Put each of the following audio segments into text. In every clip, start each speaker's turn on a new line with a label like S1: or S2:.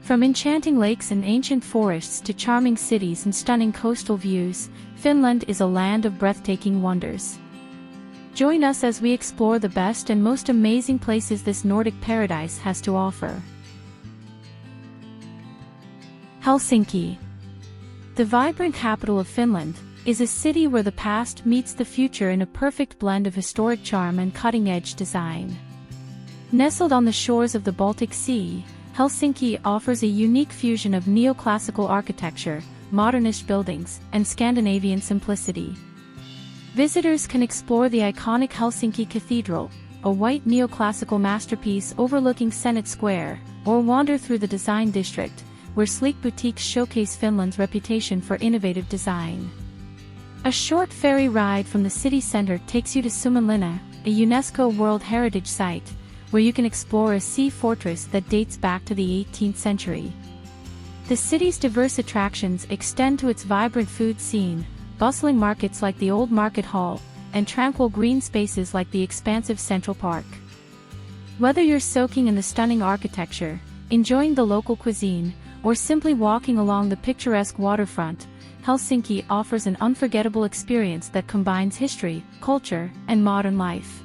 S1: From enchanting lakes and ancient forests to charming cities and stunning coastal views, Finland is a land of breathtaking wonders. Join us as we explore the best and most amazing places this Nordic paradise has to offer. Helsinki. The vibrant capital of Finland is a city where the past meets the future in a perfect blend of historic charm and cutting-edge design. Nestled on the shores of the Baltic Sea, Helsinki offers a unique fusion of neoclassical architecture, modernist buildings, and Scandinavian simplicity. Visitors can explore the iconic Helsinki Cathedral, a white neoclassical masterpiece overlooking Senate Square, or wander through the design district, where sleek boutiques showcase Finland's reputation for innovative design. A short ferry ride from the city center takes you to Suomenlinna, a UNESCO World Heritage Site, where you can explore a sea fortress that dates back to the 18th century. The city's diverse attractions extend to its vibrant food scene, bustling markets like the Old Market Hall, and tranquil green spaces like the expansive Central Park. Whether you're soaking in the stunning architecture, enjoying the local cuisine, or simply walking along the picturesque waterfront, Helsinki offers an unforgettable experience that combines history, culture, and modern life.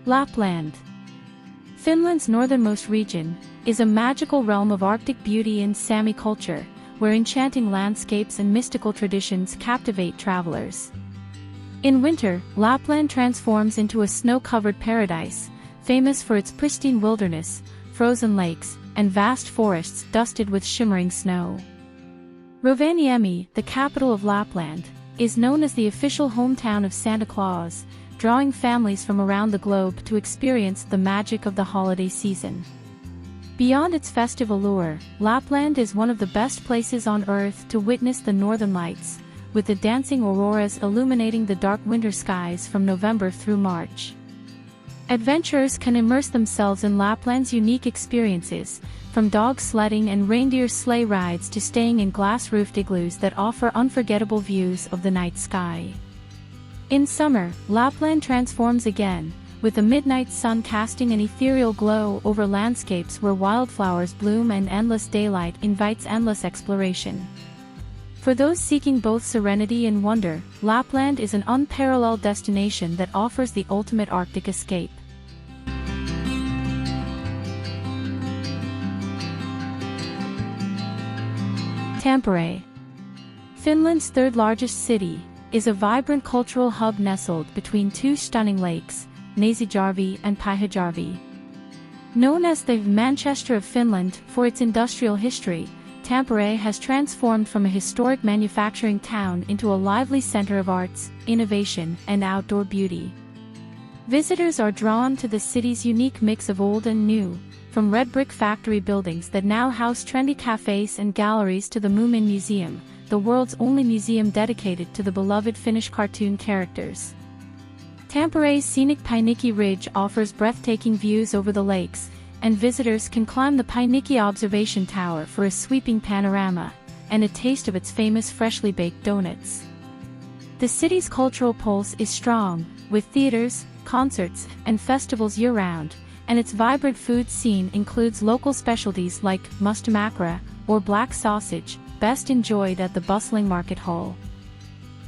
S1: Lapland. Finland's northernmost region is a magical realm of Arctic beauty and Sami culture, where enchanting landscapes and mystical traditions captivate travelers. In winter, Lapland transforms into a snow-covered paradise, famous for its pristine wilderness, frozen lakes, and vast forests dusted with shimmering snow. Rovaniemi, the capital of Lapland, is known as the official hometown of Santa Claus, drawing families from around the globe to experience the magic of the holiday season. Beyond its festive allure, Lapland is one of the best places on Earth to witness the northern lights, with the dancing auroras illuminating the dark winter skies from November through March. Adventurers can immerse themselves in Lapland's unique experiences, from dog sledding and reindeer sleigh rides to staying in glass-roofed igloos that offer unforgettable views of the night sky. In summer, Lapland transforms again, with the midnight sun casting an ethereal glow over landscapes where wildflowers bloom and endless daylight invites endless exploration. For those seeking both serenity and wonder, Lapland is an unparalleled destination that offers the ultimate Arctic escape. Tampere. Finland's third-largest city, is a vibrant cultural hub nestled between two stunning lakes, Näsijärvi and Pyhäjärvi. Known as the Manchester of Finland for its industrial history, Tampere has transformed from a historic manufacturing town into a lively center of arts, innovation, and outdoor beauty. Visitors are drawn to the city's unique mix of old and new, from red brick factory buildings that now house trendy cafes and galleries to the Moomin Museum, the world's only museum dedicated to the beloved Finnish cartoon characters. Tampere's scenic Painikki Ridge offers breathtaking views over the lakes, and visitors can climb the Painikki Observation Tower for a sweeping panorama, and a taste of its famous freshly baked donuts. The city's cultural pulse is strong, with theaters, concerts, and festivals year-round, and its vibrant food scene includes local specialties like mustamakra, or black sausage, best enjoyed at the bustling market hall.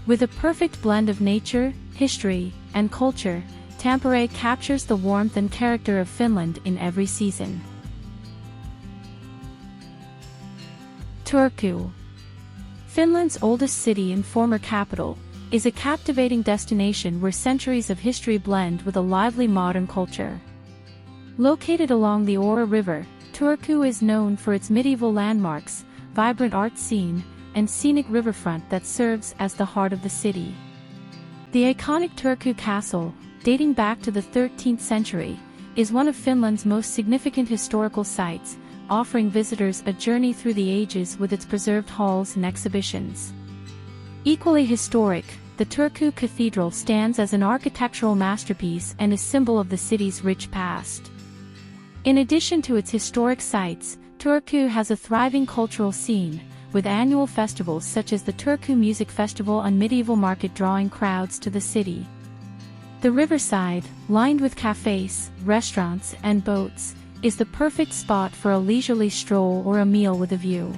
S1: With a perfect blend of nature, history, and culture, Tampere captures the warmth and character of Finland in every season. Turku. Finland's oldest city and former capital, is a captivating destination where centuries of history blend with a lively modern culture. Located along the Ora River, Turku is known for its medieval landmarks, vibrant art scene, and scenic riverfront that serves as the heart of the city. The iconic Turku Castle, dating back to the 13th century, is one of Finland's most significant historical sites, offering visitors a journey through the ages with its preserved halls and exhibitions. Equally historic, the Turku Cathedral stands as an architectural masterpiece and a symbol of the city's rich past. In addition to its historic sites, Turku has a thriving cultural scene, with annual festivals such as the Turku Music Festival and Medieval Market drawing crowds to the city. The riverside, lined with cafes, restaurants, and boats, is the perfect spot for a leisurely stroll or a meal with a view.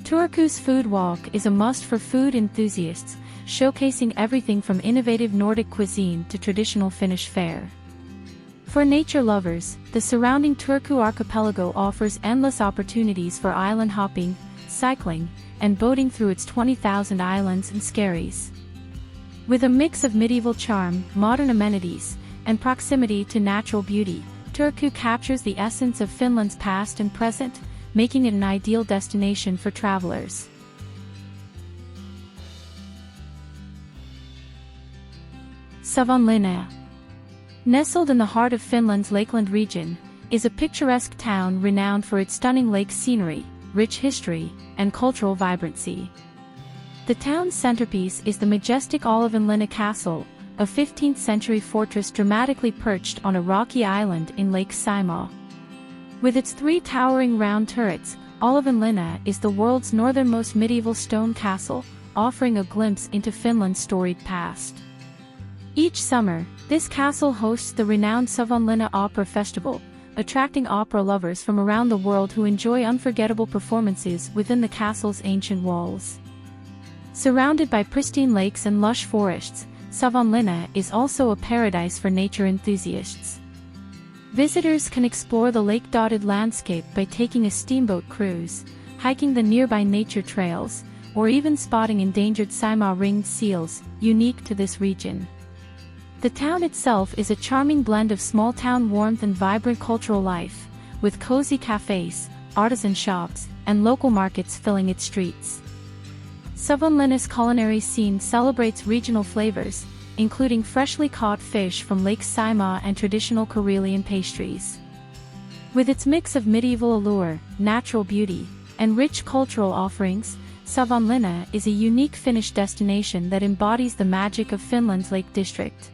S1: Turku's Food Walk is a must for food enthusiasts, showcasing everything from innovative Nordic cuisine to traditional Finnish fare. For nature lovers, the surrounding Turku archipelago offers endless opportunities for island hopping, cycling, and boating through its 20,000 islands and skerries. With a mix of medieval charm, modern amenities, and proximity to natural beauty, Turku captures the essence of Finland's past and present, making it an ideal destination for travelers. Savonlinna. Nestled in the heart of Finland's Lakeland region, is a picturesque town renowned for its stunning lake scenery, rich history, and cultural vibrancy. The town's centerpiece is the majestic Olavinlinna Castle, a 15th-century fortress dramatically perched on a rocky island in Lake Saimaa. With its 3 towering round turrets, Olavinlinna is the world's northernmost medieval stone castle, offering a glimpse into Finland's storied past. Each summer, this castle hosts the renowned Savonlinna Opera Festival, attracting opera lovers from around the world who enjoy unforgettable performances within the castle's ancient walls. Surrounded by pristine lakes and lush forests, Savonlinna is also a paradise for nature enthusiasts. Visitors can explore the lake-dotted landscape by taking a steamboat cruise, hiking the nearby nature trails, or even spotting endangered Saimaa ringed seals, unique to this region. The town itself is a charming blend of small-town warmth and vibrant cultural life, with cozy cafes, artisan shops, and local markets filling its streets. Savonlinna's culinary scene celebrates regional flavors, including freshly caught fish from Lake Saimaa and traditional Karelian pastries. With its mix of medieval allure, natural beauty, and rich cultural offerings, Savonlinna is a unique Finnish destination that embodies the magic of Finland's Lake District.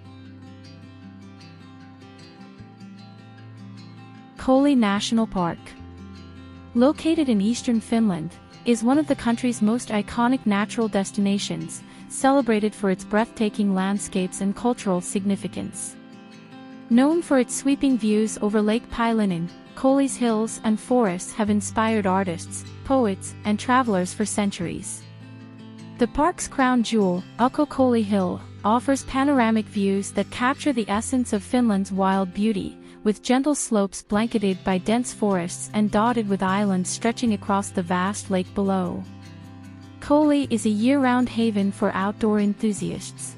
S1: Koli National Park. Located in eastern Finland, is one of the country's most iconic natural destinations, celebrated for its breathtaking landscapes and cultural significance. Known for its sweeping views over Lake Päijänne, Koli's hills and forests have inspired artists, poets, and travelers for centuries. The park's crown jewel, Ukko-Koli Hill, offers panoramic views that capture the essence of Finland's wild beauty, with gentle slopes blanketed by dense forests and dotted with islands stretching across the vast lake below. Koli is a year-round haven for outdoor enthusiasts.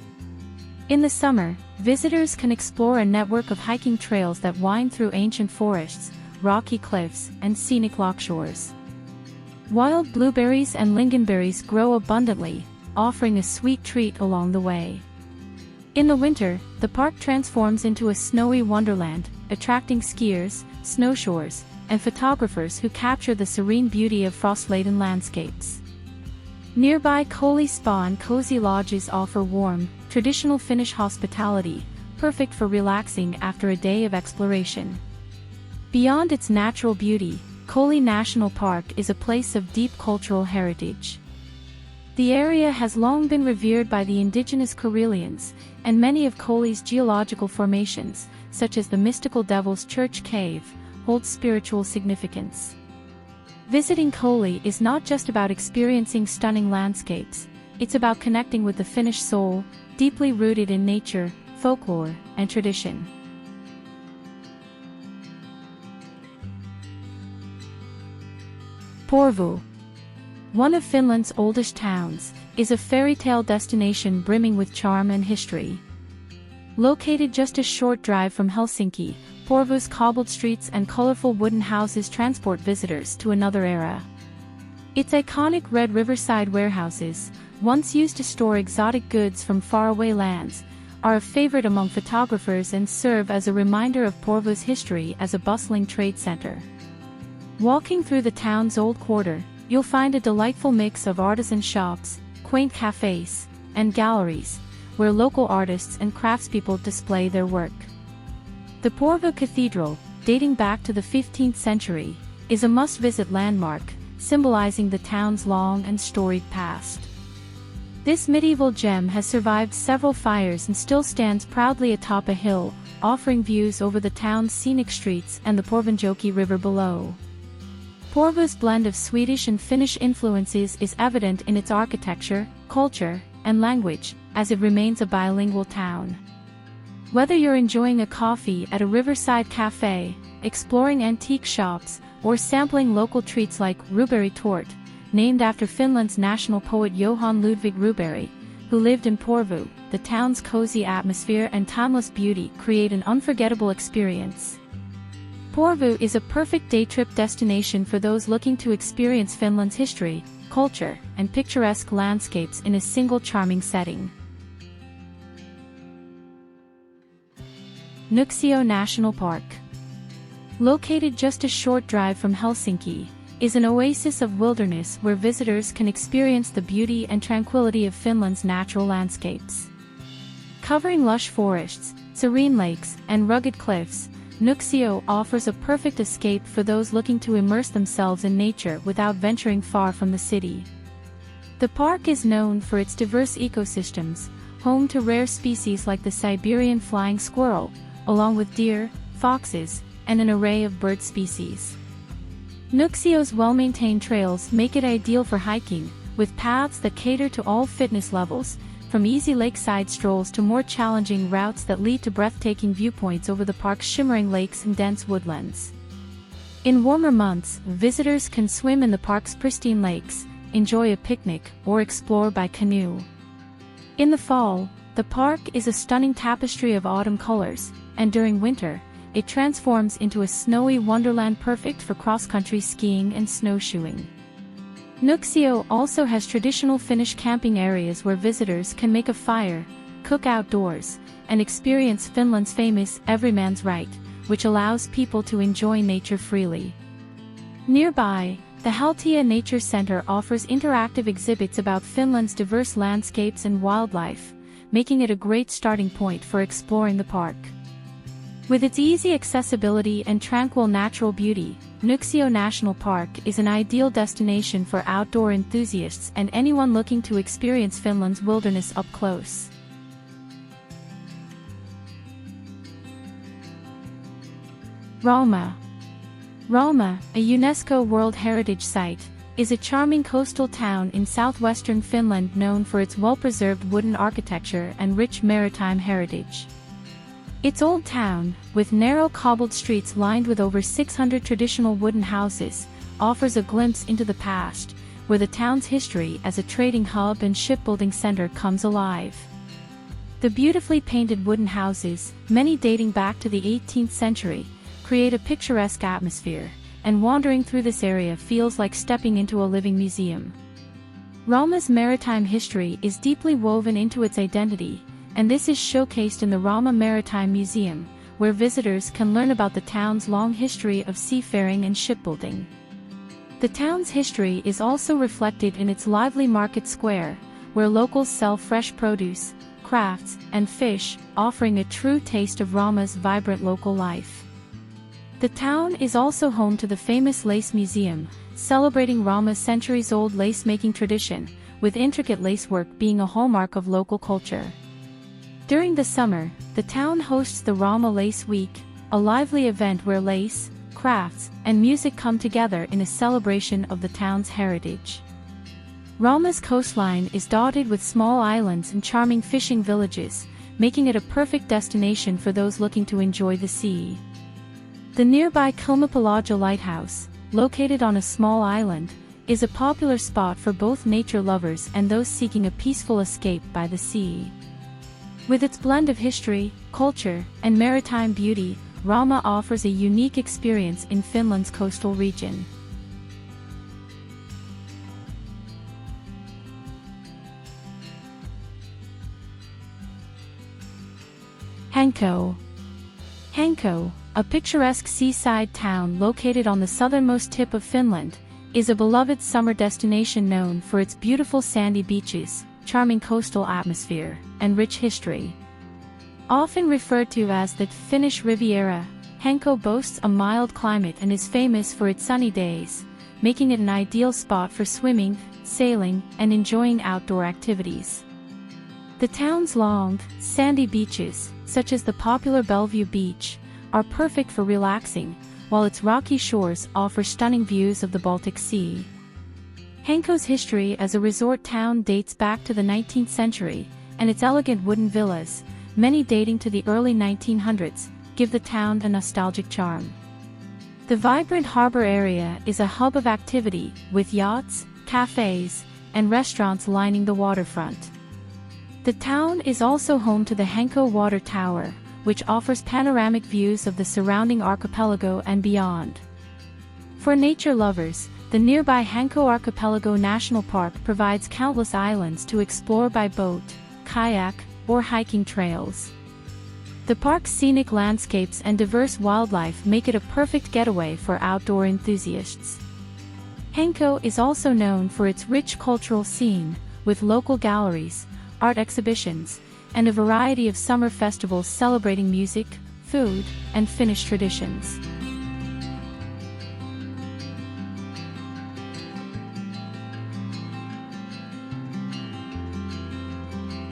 S1: In the summer, visitors can explore a network of hiking trails that wind through ancient forests, rocky cliffs, and scenic lochshores. Wild blueberries and lingonberries grow abundantly, offering a sweet treat along the way. In the winter, the park transforms into a snowy wonderland, attracting skiers, snowshoers, and photographers who capture the serene beauty of frost-laden landscapes. Nearby Koli Spa and cozy lodges offer warm, traditional Finnish hospitality, perfect for relaxing after a day of exploration. Beyond its natural beauty, Koli National Park is a place of deep cultural heritage. The area has long been revered by the indigenous Karelians, and many of Koli's geological formations, such as the mystical Devil's Church Cave, hold spiritual significance. Visiting Koli is not just about experiencing stunning landscapes, it's about connecting with the Finnish soul, deeply rooted in nature, folklore, and tradition. Porvoo. One of Finland's oldest towns, is a fairy tale destination brimming with charm and history. Located just a short drive from Helsinki, Porvoo's cobbled streets and colorful wooden houses transport visitors to another era. Its iconic red riverside warehouses, once used to store exotic goods from faraway lands, are a favorite among photographers and serve as a reminder of Porvoo's history as a bustling trade center. Walking through the town's old quarter, you'll find a delightful mix of artisan shops, quaint cafes, and galleries, where local artists and craftspeople display their work. The Porvoo Cathedral, dating back to the 15th century, is a must-visit landmark, symbolizing the town's long and storied past. This medieval gem has survived several fires and still stands proudly atop a hill, offering views over the town's scenic streets and the Porvenjoki River below. Porvoo's blend of Swedish and Finnish influences is evident in its architecture, culture, and language, as it remains a bilingual town. Whether you're enjoying a coffee at a riverside cafe, exploring antique shops, or sampling local treats like Ruberry Tort, named after Finland's national poet Johan Ludvig Ruberry, who lived in Porvoo, the town's cozy atmosphere and timeless beauty create an unforgettable experience. Porvoo is a perfect day trip destination for those looking to experience Finland's history, culture, and picturesque landscapes in a single charming setting. Nuuksio National Park. Located just a short drive from Helsinki, is an oasis of wilderness where visitors can experience the beauty and tranquility of Finland's natural landscapes. Covering lush forests, serene lakes, and rugged cliffs, Nuuksio offers a perfect escape for those looking to immerse themselves in nature without venturing far from the city. The park is known for its diverse ecosystems, home to rare species like the Siberian flying squirrel, along with deer, foxes, and an array of bird species. Nuuksio's well-maintained trails make it ideal for hiking, with paths that cater to all fitness levels, from easy lakeside strolls to more challenging routes that lead to breathtaking viewpoints over the park's shimmering lakes and dense woodlands. In warmer months, visitors can swim in the park's pristine lakes, enjoy a picnic, or explore by canoe. In the fall, the park is a stunning tapestry of autumn colors, and during winter, it transforms into a snowy wonderland perfect for cross-country skiing and snowshoeing. Nuuksio also has traditional Finnish camping areas where visitors can make a fire, cook outdoors, and experience Finland's famous everyman's right, which allows people to enjoy nature freely. Nearby, the Haltia Nature Center offers interactive exhibits about Finland's diverse landscapes and wildlife, making it a great starting point for exploring the park. With its easy accessibility and tranquil natural beauty, Nuuksio National Park is an ideal destination for outdoor enthusiasts and anyone looking to experience Finland's wilderness up close. Rauma. Rauma, a UNESCO World Heritage Site, is a charming coastal town in southwestern Finland known for its well-preserved wooden architecture and rich maritime heritage. Its old town, with narrow cobbled streets lined with over 600 traditional wooden houses, offers a glimpse into the past, where the town's history as a trading hub and shipbuilding center comes alive. The beautifully painted wooden houses, many dating back to the 18th century, create a picturesque atmosphere, and wandering through this area feels like stepping into a living museum. Rauma's maritime history is deeply woven into its identity, and this is showcased in the Rauma Maritime Museum, where visitors can learn about the town's long history of seafaring and shipbuilding. The town's history is also reflected in its lively market square, where locals sell fresh produce, crafts, and fish, offering a true taste of Rauma's vibrant local life. The town is also home to the famous Lace Museum, celebrating Rauma's centuries-old lace-making tradition, with intricate lacework being a hallmark of local culture. During the summer, the town hosts the Rauma Lace Week, a lively event where lace, crafts, and music come together in a celebration of the town's heritage. Rauma's coastline is dotted with small islands and charming fishing villages, making it a perfect destination for those looking to enjoy the sea. The nearby Kilmapalaja Lighthouse, located on a small island, is a popular spot for both nature lovers and those seeking a peaceful escape by the sea. With its blend of history, culture, and maritime beauty, Rauma offers a unique experience in Finland's coastal region. Hanko. Hanko, a picturesque seaside town located on the southernmost tip of Finland, is a beloved summer destination known for its beautiful sandy beaches, charming coastal atmosphere, and rich history. Often referred to as the Finnish Riviera, Hanko boasts a mild climate and is famous for its sunny days, making it an ideal spot for swimming, sailing, and enjoying outdoor activities. The town's long, sandy beaches, such as the popular Bellevue Beach, are perfect for relaxing, while its rocky shores offer stunning views of the Baltic Sea. Hanko's history as a resort town dates back to the 19th century, and its elegant wooden villas, many dating to the early 1900s, give the town a nostalgic charm. The vibrant harbor area is a hub of activity, with yachts, cafes, and restaurants lining the waterfront. The town is also home to the Hanko Water Tower, which offers panoramic views of the surrounding archipelago and beyond. For nature lovers, the nearby Hanko Archipelago National Park provides countless islands to explore by boat, kayak, or hiking trails. The park's scenic landscapes and diverse wildlife make it a perfect getaway for outdoor enthusiasts. Hanko is also known for its rich cultural scene, with local galleries, art exhibitions, and a variety of summer festivals celebrating music, food, and Finnish traditions.